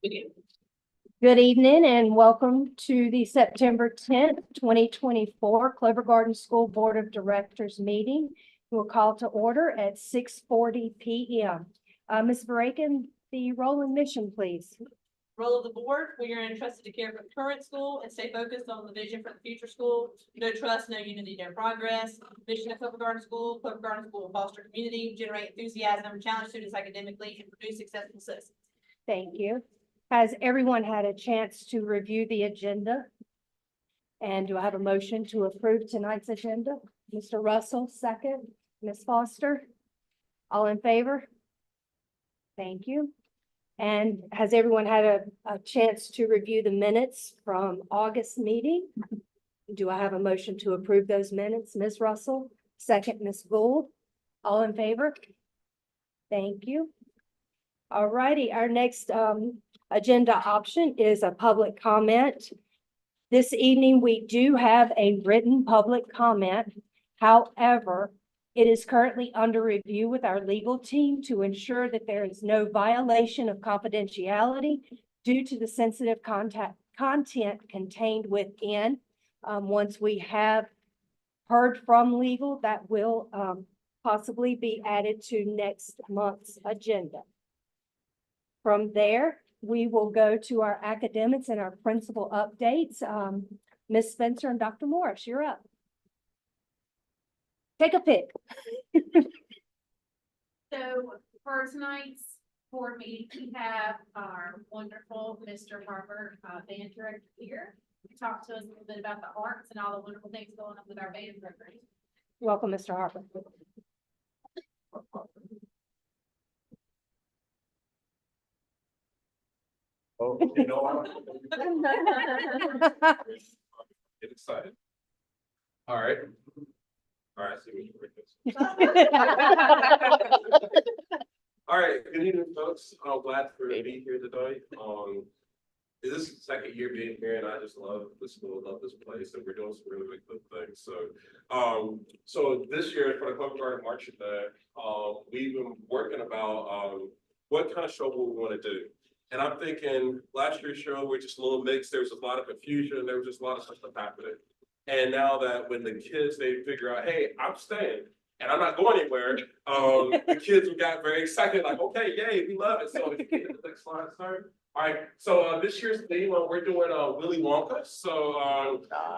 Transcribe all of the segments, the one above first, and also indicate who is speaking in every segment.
Speaker 1: Good evening and welcome to the September 10th, 2024 Clover Garden School Board of Directors meeting. We'll call to order at 6:40 p.m. Ms. Barakin, the roll and mission, please.
Speaker 2: Role of the board: we are entrusted to care for the current school and stay focused on the vision for the future school. No trust, no unity, no progress. Vision of Clover Garden School will foster community, generate enthusiasm, challenge students academically, and produce successful citizens.
Speaker 1: Thank you. Has everyone had a chance to review the agenda? And do I have a motion to approve tonight's agenda? Mr. Russell, second. Ms. Foster? All in favor? Thank you. And has everyone had a chance to review the minutes from August meeting? Do I have a motion to approve those minutes? Ms. Russell, second. Ms. Gould, all in favor? Thank you. All righty, our next agenda option is a public comment. This evening, we do have a written public comment. However, it is currently under review with our legal team to ensure that there is no violation of confidentiality due to the sensitive content contained within. Once we have heard from legal, that will possibly be added to next month's agenda. From there, we will go to our academics and our principal updates. Ms. Spencer and Dr. Morris, you're up. Take a pick.
Speaker 3: So for tonight's board meeting, we have our wonderful Mr. Harper, band director here. He talked to us a little bit about the arts and all the wonderful things going on with our band program.
Speaker 1: Welcome, Mr. Harper.
Speaker 4: Oh, you know, get excited. All right. See what you bring this. All right, good evening, folks. I'm glad to be here today. This is the second year being here, and I just love the school, love this place, and we're doing some really good things. So this year for the Clover Garden Marching Band, we've been working about what kind of show we want to do. And I'm thinking last year's show, we're just a little mixed. There was a lot of confusion. There was just a lot of stuff happening. And now that when the kids, they figure out, hey, I'm staying and I'm not going anywhere. The kids got very excited, like, okay, yay, we love it. So if you get the next slide, sorry. All right, so this year's theme, we're doing Willy Wonka. So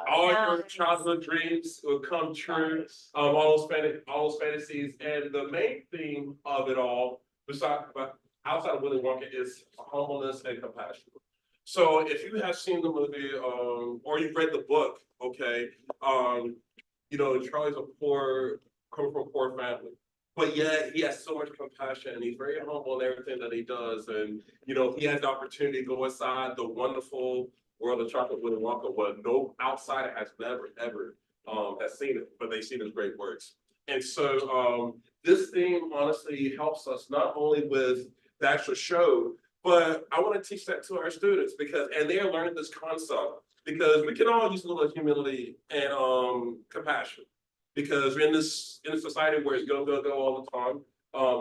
Speaker 4: all your childhood dreams will come true. All those fantasies. And the main theme of it all, outside of Willy Wonka, is humbleness and compassion. So if you have seen the movie or you've read the book, okay, you know, Charlie's come from a poor family, but yet he has so much compassion and he's very humble in everything that he does. And, you know, he has the opportunity to go inside the wonderful world of chocolate Willy Wonka, what no outsider has never, ever has seen it, but they've seen his great works. And so this theme honestly helps us not only with the actual show, but I want to teach that to our students and they're learning this concept because we can all use a little humility and compassion because we're in this society where it's go all the time.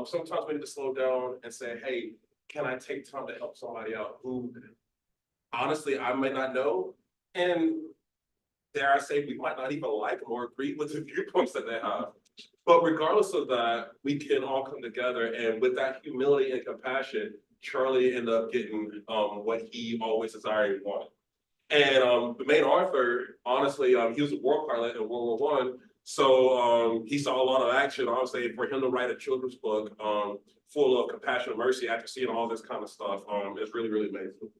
Speaker 4: Sometimes we need to slow down and say, hey, can I take time to help somebody out who honestly I may not know, and dare I say we might not even like them or agree with the viewpoints that they have. But regardless of that, we can all come together, and with that humility and compassion, Charlie ended up getting what he always desired and wanted. And the main author, honestly, he was a war pilot in World War I. So he saw a lot of action. Honestly, for him to write a children's book full of compassion and mercy after seeing all this kind of stuff is really, really amazing.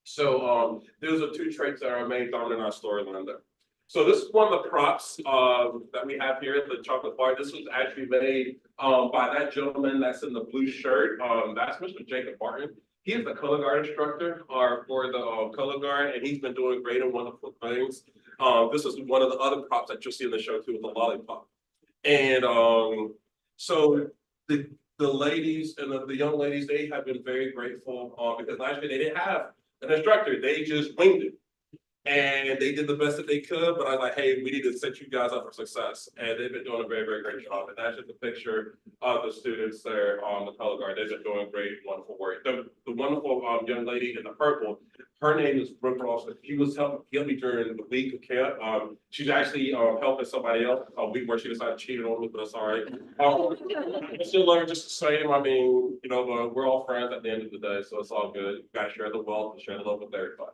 Speaker 4: So those are two traits that are main dominant in our storyline there. So this is one of the props that we have here at the chocolate bar. This was actually made by that gentleman that's in the blue shirt. That's Mr. Jacob Martin. He is the color guard instructor for the color guard, and he's been doing great and wonderful things. This is one of the other props that you'll see in the show too, with the lollipop. And so the ladies and the young ladies, they have been very grateful because last year they didn't have an instructor. They just winged it. And they did the best that they could, but I was like, hey, we need to set you guys up for success. And they've been doing a very, very great job. And that's just a picture of the students there on the color guard. They've been doing great, wonderful work. The wonderful young lady in the purple, her name is Brooke Ross. She was helping me during the week of camp. She's actually helping somebody else a week where she decided to cheat on me, but it's all right. I still love her just the same. I mean, you know, we're all friends at the end of the day, so it's all good. You gotta share the wealth and share the love with everybody.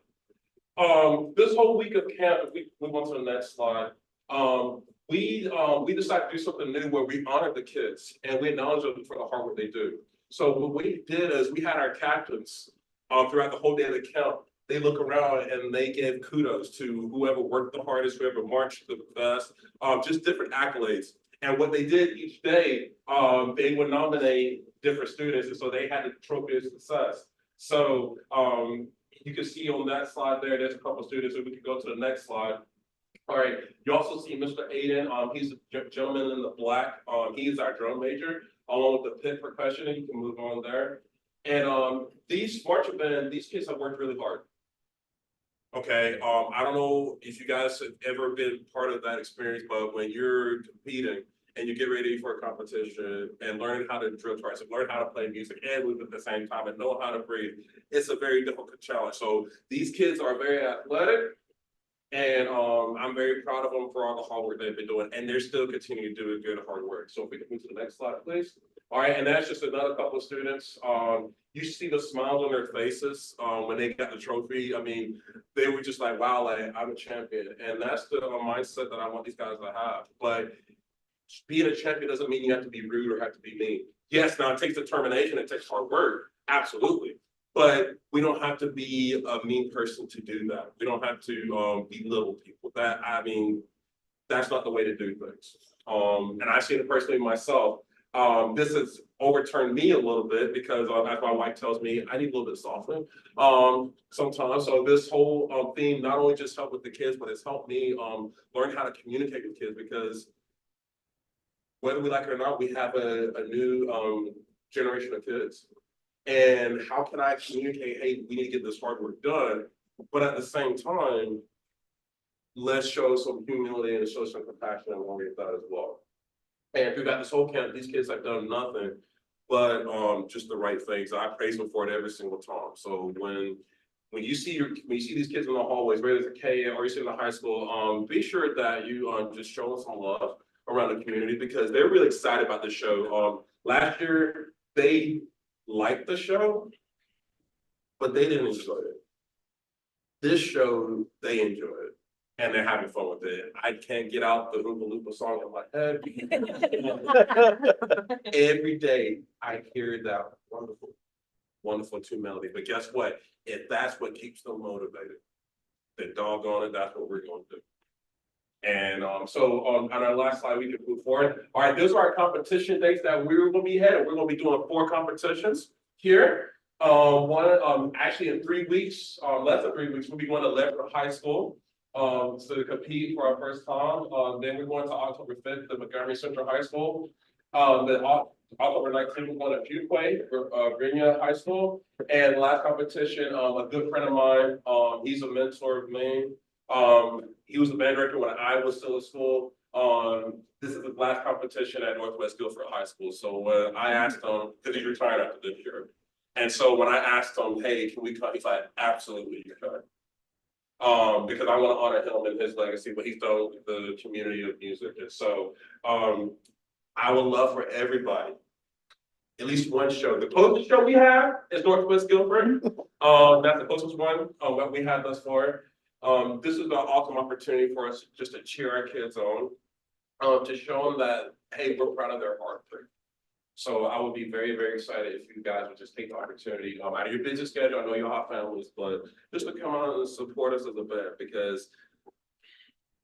Speaker 4: This whole week of camp, if we move on to the next slide, we decided to do something new where we honored the kids and we acknowledge them for the hard work they do. So what we did is we had our captains throughout the whole day of the camp. They look around and they gave kudos to whoever worked the hardest, whoever marched the best, just different accolades. And what they did each day, they would nominate different students, and so they had the trophy of success. So you can see on that slide there's a couple of students, so we can go to the next slide. All right, you also see Mr. Aiden, he's the gentleman in the black, he's our drum major, along with the pit percussion, and you can move on there. And these marching band, these kids have worked really hard. Okay, I don't know if you guys have ever been part of that experience, but when you're competing and you get ready for a competition and learning how to drill twice, learn how to play music and move at the same time and know how to breathe, it's a very difficult challenge. So these kids are very athletic, and I'm very proud of them for all the hard work they've been doing, and they're still continuing to do good hard work. So if we can move to the next slide, please. All right, and that's just another couple of students. You see the smiles on their faces when they got the trophy. I mean, they were just like, wow, like, I'm a champion. And that's the mindset that I want these guys to have. But being a champion doesn't mean you have to be rude or have to be mean. Yes, now it takes determination, it takes hard work, absolutely. But we don't have to be a mean person to do that. We don't have to belittle people. I mean, that's not the way to do things. And I've seen it personally myself. This has overturned me a little bit because as my wife tells me, I need a little bit of softening sometimes. So this whole theme not only just helped with the kids, but it's helped me learn how to communicate with kids, because whether we like it or not, we have a new generation of kids. And how can I communicate, hey, we need to get this hard work done, but at the same time, let's show some humility and show some compassion along with that as well. And throughout this whole camp, these kids have done nothing but just the right things. I praise them for it every single time. So when you see these kids in the hallways, whether it's a K or you see in the high school, be sure that you just show them some love around the community, because they're really excited about the show. Last year, they liked the show, but they didn't enjoy it. This show, they enjoy it, and they're having fun with it. I can't get out the Oompa Loompa song in my head. Every day I hear that wonderful, wonderful tune melody. But guess what? If that's what keeps them motivated, then doggone it, that's what we're going to do. And so on our last slide, we can move forward. All right, those are our competition dates that we're going to be headed. We're going to be doing 4 competitions here. Actually in 3 weeks, less than 3 weeks, we'll be going to Lebanon High School to compete for our first time. Then we're going to October 5th to Montgomery Central High School. Then October 19th, we're going to Fuquay for Virginia High School. And last competition, a good friend of mine, he's a mentor of mine. He was the band director when I was still in school. This is the last competition at Northwest Guilford High School. So when I asked him, because he's retired after this year, and so when I asked him, hey, can we come? He's like, absolutely, you can. Because I want to honor him and his legacy, what he's done with the community of music. And so I would love for everybody, at least one show. The closest show we have is Northwest Guilford. That's the closest one that we have thus far. This is an awesome opportunity for us just to cheer our kids on, to show them that, hey, we're proud of their hard work. So I would be very, very excited if you guys would just take the opportunity out of your busy schedule. I know you have families, but just to come out and support us as a band, because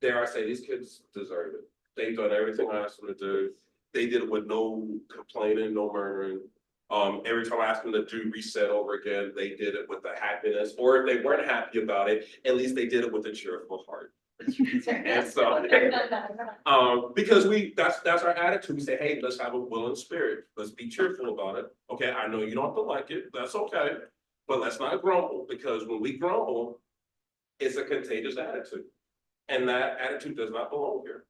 Speaker 4: dare I say, these kids deserve it. They've done everything I asked them to do. They did it with no complaining, no murmuring. Every time I asked them to do reset over again, they did it with the happiness, or if they weren't happy about it, at least they did it with a cheerful heart. And so, because that's our attitude. We say, hey, let's have a willing spirit. Let's be cheerful about it. Okay, I know you don't have to like it. That's okay. But let's not grumble, because when we grumble, it's a contagious attitude. And that attitude does not belong here.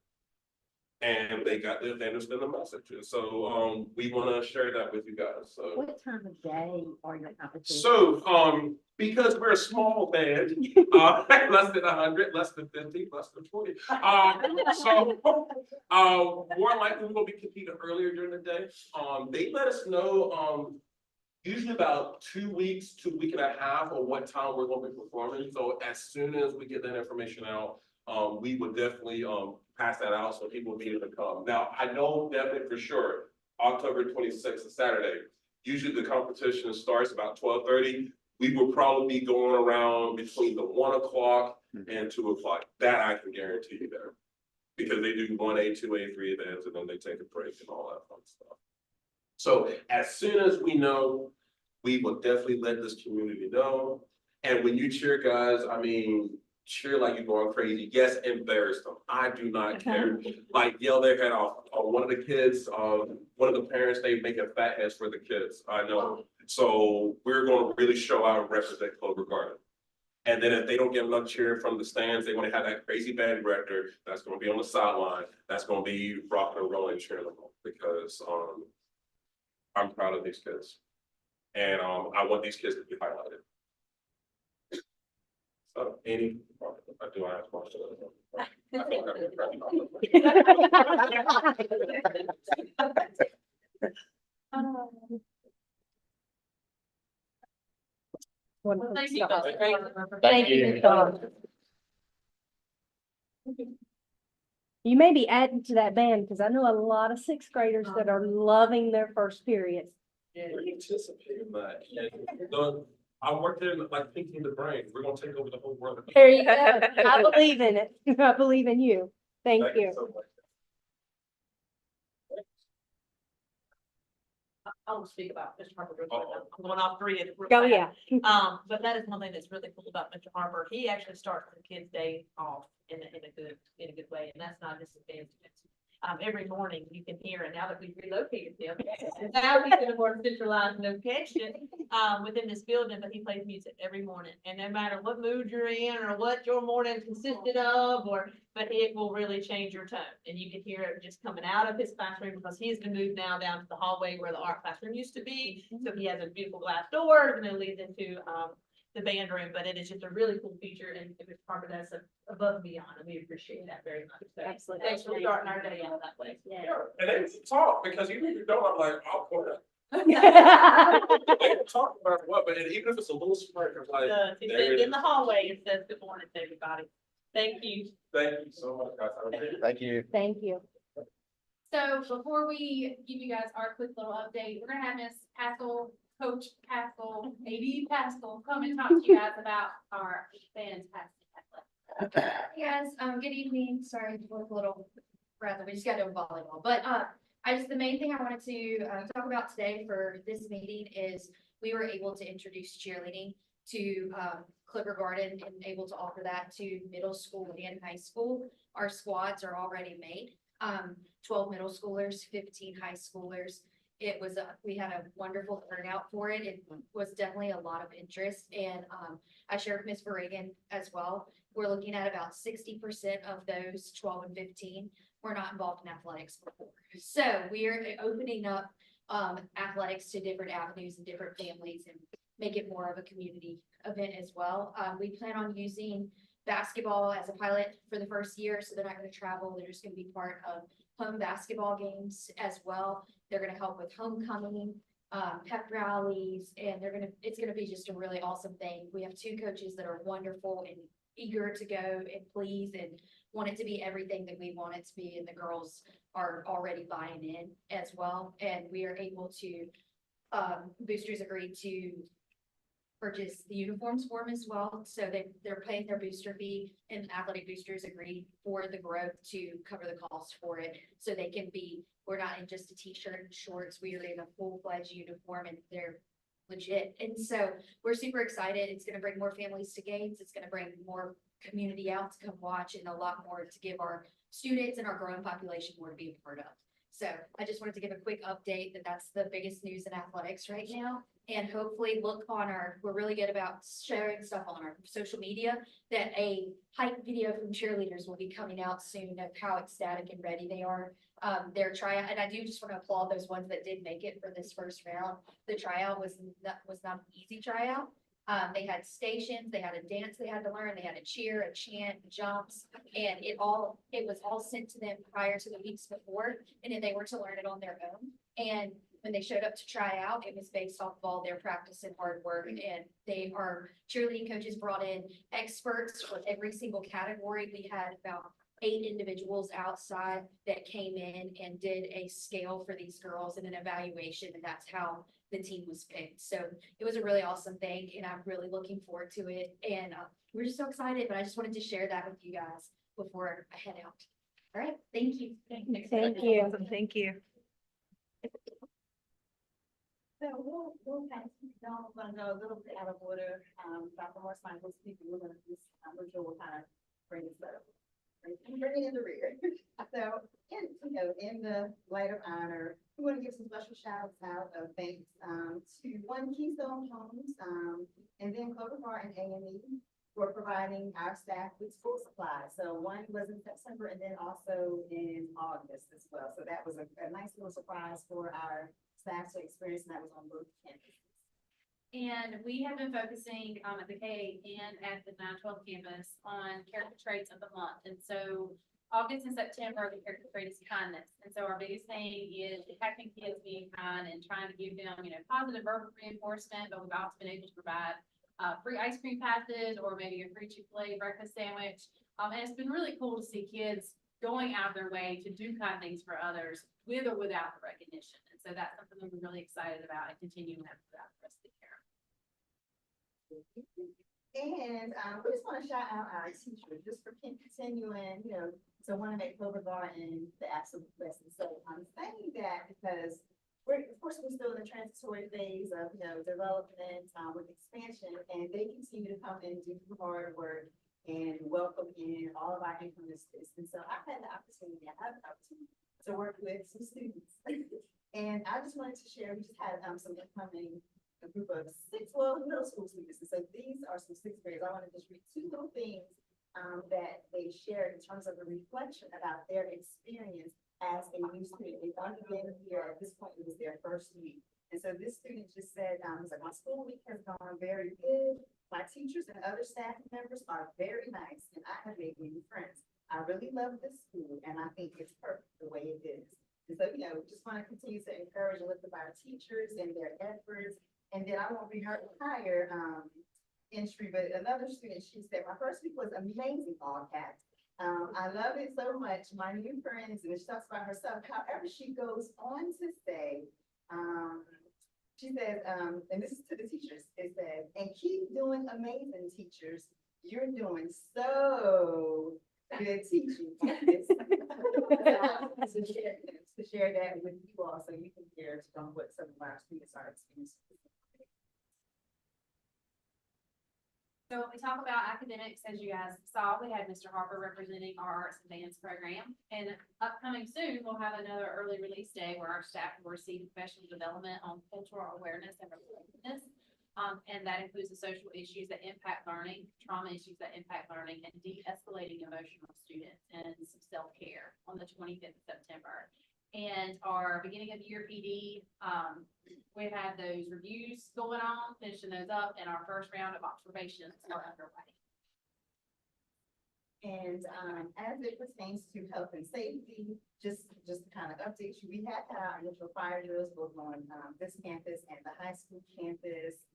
Speaker 4: And they understand the message. And so, we want to share that with you guys, so.
Speaker 5: What time of day are your competitions?
Speaker 4: So, because we're a small band, less than 100, less than 50, less than 20. More likely we're gonna be competing earlier during the day. They let us know, usually about 2 weeks to a week and a half of what time we're gonna be performing. So as soon as we get that information out, we would definitely, pass that out so people will be able to come. Now, I know definitely for sure, October 26th is Saturday. Usually the competition starts about 12:30. We will probably be going around between the 1 o'clock and 2 o'clock. That I can guarantee you there. Because they do 1A, 2A, 3 events, and then they take a break and all that fun stuff. So as soon as we know, we will definitely let this community know. And when you cheer, guys, I mean, cheer like you're going crazy. Yes, embarrass them. I do not care. Like yell their head off. One of the kids, one of the parents, they making fat heads for the kids. I know. So we're going to really show out and represent Clover Garden. And then if they don't get enough cheering from the stands, they want to have that crazy band director that's going to be on the sideline. That's going to be rocking and rolling, cheering them on, because I'm proud of these kids, and I want these kids to be highlighted. So, Amy, do I have questions? I feel like
Speaker 1: Wonderful
Speaker 2: Thank you.
Speaker 1: stuff.
Speaker 2: Great.
Speaker 1: Thank you, Tom. You may be adding to that band, because I know a lot of sixth graders that are loving their first period.
Speaker 4: We're anticipating that. And I worked in like thinking the brain. We're gonna take over the whole world.
Speaker 1: There you go. I believe in it. I believe in you. Thank you.
Speaker 4: so much.
Speaker 2: I won't speak about Mr. Harper. Real quick. I'm going off three. Real
Speaker 1: Go,
Speaker 2: fast.
Speaker 1: yeah.
Speaker 2: But that is one thing that's really cool about Mr. Harper. He actually starts the kids' day off in a good way, and that's not just advanced. Every morning you can hear, and now that we've relocated him, now he's in a more centralized location, within this building, but he plays music every morning. And no matter what mood you're in or what your morning consisted of, but it will really change your tone. And you can hear it just coming out of his classroom, because he's been moved now down to the hallway where the art classroom used to be. So he has a beautiful glass door, and it leads into, the band room, but it is just a really cool feature, and Mr. Harper does above and beyond, and we appreciate that very much. So
Speaker 1: Absolutely.
Speaker 2: thanks for starting our day out that way.
Speaker 1: Yeah.
Speaker 4: Sure. And they talk, because even if you don't, I'm like, I'll point it. They can talk about what, but even if it's a little smirk, I'm like,
Speaker 2: He
Speaker 4: there
Speaker 2: said
Speaker 4: it
Speaker 2: in
Speaker 4: is.
Speaker 2: the hallway, it says good morning to everybody. Thank you.
Speaker 4: Thank you so much, guys. Have a great day.
Speaker 6: Thank you.
Speaker 1: Thank you.
Speaker 3: So before we give you guys our quick little update, we're gonna have Miss Haskell, Coach Haskell, maybe Haskell, come and talk to you guys about our fantastic athletic.
Speaker 7: Hey guys, good evening. Sorry to look a little rather, we just got done volleyball, but the main thing I wanted to talk about today for this meeting is we were able to introduce cheerleading to Clipper Garden and able to offer that to middle school and high school. Our squads are already made. 12 middle schoolers, 15 high schoolers. It was we had a wonderful turnout for it. It was definitely a lot of interest, and I shared with Ms. Verregan as well. We're looking at about 60% of those 12 and 15 were not involved in athletics before. So we are opening up athletics to different avenues and different families, and make it more of a community event as well. We plan on using basketball as a pilot for the first year, so they're not going to travel. They're just going to be part of home basketball games as well. They're going to help with homecoming, pep rallies, and it's going to be just a really awesome thing. We have 2 coaches that are wonderful and eager to go and please and want it to be everything that we want it to be, and the girls are already buying in as well. And we are able to, boosters agreed to purchase the uniforms for them as well. So they're paying their booster fee, and athletic boosters agreed for the growth to cover the cost for it. So they can we're not in just a t-shirt and shorts, we are in a full-fledged uniform, and they're legit. And so we're super excited. It's gonna bring more families to games. It's gonna bring more community out to come watch, and a lot more to give our students and our growing population more to be a part of. So I just wanted to give a quick update that that's the biggest news in athletics right now. and hopefully look on we're really good about sharing stuff on our social media, that a hype video from cheerleaders will be coming out soon of how ecstatic and ready they are. Their tryout, and I do just want to applaud those ones that did make it for this first round. The tryout was not an easy tryout. They had stations, they had a dance they had to learn, they had a cheer, a chant, jumps, and it was all sent to them prior to the weeks before, and then they were to learn it on their own. And when they showed up to try out, it was based off of all their practice and hard work, and our cheerleading coaches brought in experts for every single category. We had about 8 individuals outside that came in and did a scale for these girls and an evaluation, and that's how the team was picked. So it was a really awesome thing, and I'm really looking forward to it. And we're just so excited, but I just wanted to share that with you guys before I head out. All right, thank you.
Speaker 1: Thank you.
Speaker 6: Thank you.
Speaker 5: So we'll kind of, we're gonna go a little bit out of order, Dr. Morris, my will speak, we're gonna just, Rachel will kind of bring us up. Bring it in the rear. So, in the light of honor, we want to give some special shouts out of thanks, to One Keystone Homes, and then Clover Bar and A&E for providing our staff with school supplies. So one was in September and then also in August as well. So that was a nice little surprise for our staff to experience, and that was on both campuses.
Speaker 3: And we have been focusing at the K and at the 912 campus on character traits of the month. And so August and September, the character trait is kindness. And so our biggest thing is impacting kids being kind and trying to give them, positive verbal reinforcement, but we've also been able to provide free ice cream passes or maybe a free Chick-fil-A breakfast sandwich. And it's been really cool to see kids going out of their way to do kind things for others with or without the recognition. And so that's something that we're really excited about and continuing that throughout the rest of the year.
Speaker 5: And we just want to shout out our teachers just for continuing, to want to make Clover Garden the absolute best. And so I'm saying that because we're still in the transitory phase of, development, with expansion, and they continue to come and do hard work and welcome in all of our incomers. And so I have the opportunity to work with some students. And I just wanted to share, we just had some incoming a group of middle school students. And so these are some 6th graders. I want to just read 2 little things that they shared in terms of a reflection about their experience as a new student. They've only been here at this point, it was their first week. And so this student just said, it's like, my school week has gone very good. My teachers and other staff members are very nice, and I have made many friends. I really love this school, and I think it's perfect the way it is. And so, we just want to continue to encourage and lift up our teachers and their efforts. And then I won't be her entire entry, but another student, she said, my first week was amazing, all caps. I love it so much, my new friends, and she talks about herself. However, she goes on to say, she says, and this is to the teachers, it says, and keep doing amazing, teachers. You're doing so good teaching. To share that with you all so you can hear what some of our students are experiencing.
Speaker 3: So when we talk about academics, as you guys saw, we had Mr. Harper representing our arts and dance program. And upcoming soon, we'll have another early release day where our staff will receive professional development on cultural awareness and reflectiveness. And that includes the social issues that impact learning, trauma issues that impact learning, and de-escalating emotional students and some self-care on the 25th of September. And our beginning of the year PD, we've had those reviews going on, finishing those up, and our first round of observations are underway.
Speaker 5: And as it pertains to health and safety, just to kind of update you, we had our initial fire drills both on this campus and the high school campus.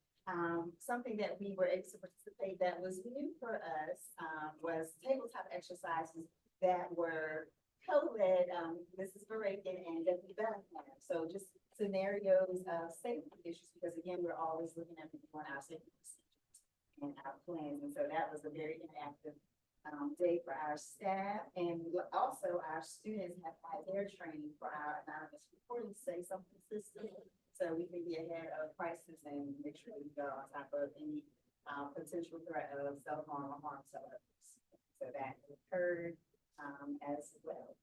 Speaker 5: Something that we were able to participate that was new for us was tabletop exercises that were co-led Mrs. Barakin and Deputy Bellingham. So just scenarios of safety issues, because again, we're always looking at our safety procedures and our plans. And so that was a very interactive day for our staff. And also our students have had their training for our anonymous reporting say something system. So we can be ahead of crisis and make sure we go on top of any potential threat of self-harm or harm to others. So that occurred as well.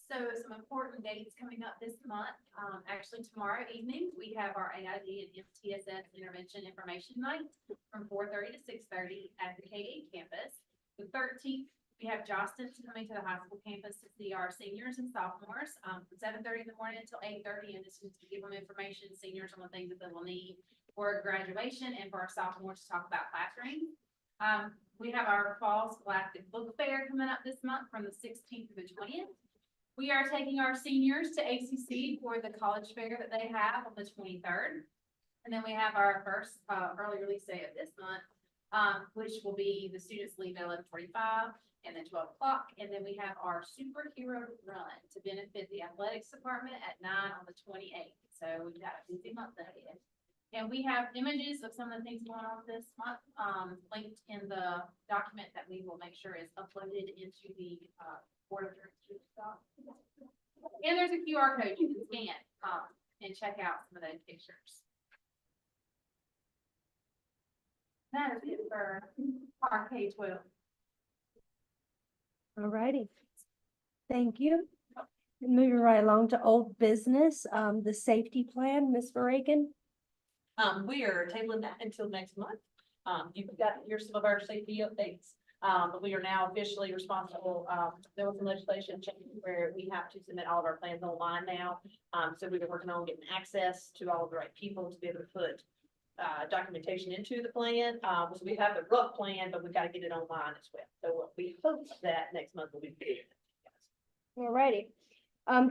Speaker 3: So some important dates coming up this month. Actually tomorrow evening, we have our AID and MTSS Intervention Information Night from 4:30 to 6:30 at the K-8 campus. The 13th, we have Jostens coming to the high school campus to see our seniors and sophomores, from 7:30 in the morning until 8:30, and this is to give them information, seniors on the things that they will need for graduation and for our sophomores to talk about classroom. We have our Fall Scholastic Book Fair coming up this month from the 16th to the 20th. We are taking our seniors to ACC for the college fair that they have on the 23rd. And then we have our first early release day of this month, which will be the students leave at 11:45 and then 12 o'clock. And then we have our superhero run to benefit the athletics department at 9 on the 28th. So we've got a busy month ahead. And we have images of some of the things going on this month, linked in the document that we will make sure is uploaded into the Board of Directors doc. And there's a QR code you can scan and check out some of those pictures. That is it for our K-12.
Speaker 1: All righty. Thank you. Moving right along to old business, the safety plan, Ms. Reagan.
Speaker 2: We are tabling that until next month. You've got, here's some of our safety updates. But we are now officially responsible. There was some legislation change where we have to submit all of our plans online now. So we've been working on getting access to all of the right people to be able to put documentation into the plan. So we have the rough plan, but we've got to get it online as well. So we hope that next month will be good.
Speaker 1: All righty.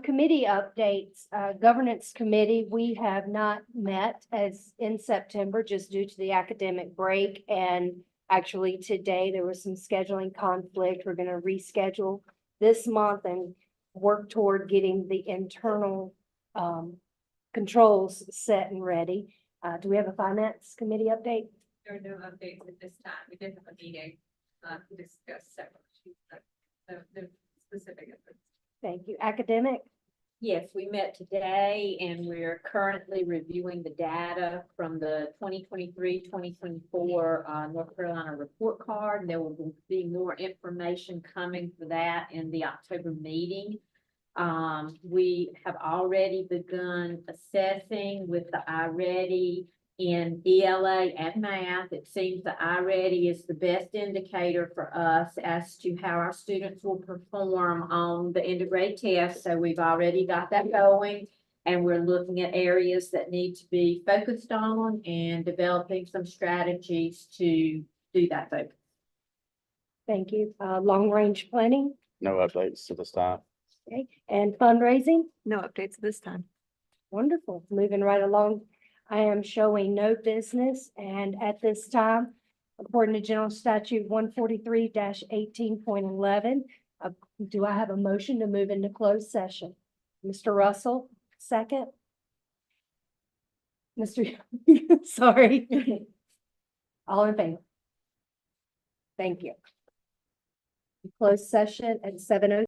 Speaker 1: Committee updates, governance committee, we have not met as in September just due to the academic break. And actually today there was some scheduling conflict. We're going to reschedule this month and work toward getting the internal controls set and ready. Do we have a finance committee update?
Speaker 6: There are no updates at this time. We did have a meeting to discuss several issues, but the specific updates.
Speaker 1: Thank you. Academic?
Speaker 8: Yes, we met today and we're currently reviewing the data from the 2023-2024 North Carolina report card. And there will be more information coming for that in the October meeting. We have already begun assessing with the iReady in ELA and math. It seems the iReady is the best indicator for us as to how our students will perform on the end of grade test. So we've already got that going and we're looking at areas that need to be focused on and developing some strategies to do that focus.
Speaker 1: Thank you. Long range planning?
Speaker 9: No updates to this time.
Speaker 1: Okay. And fundraising?
Speaker 6: No updates this time.
Speaker 1: Wonderful. Moving right along. I am showing no business, and at this time, according to General Statute 143-18.11, do I have a motion to move into closed session? Mr. Russell, second. Mr. Sorry. All in favor? Thank you. Closed session at 7:02.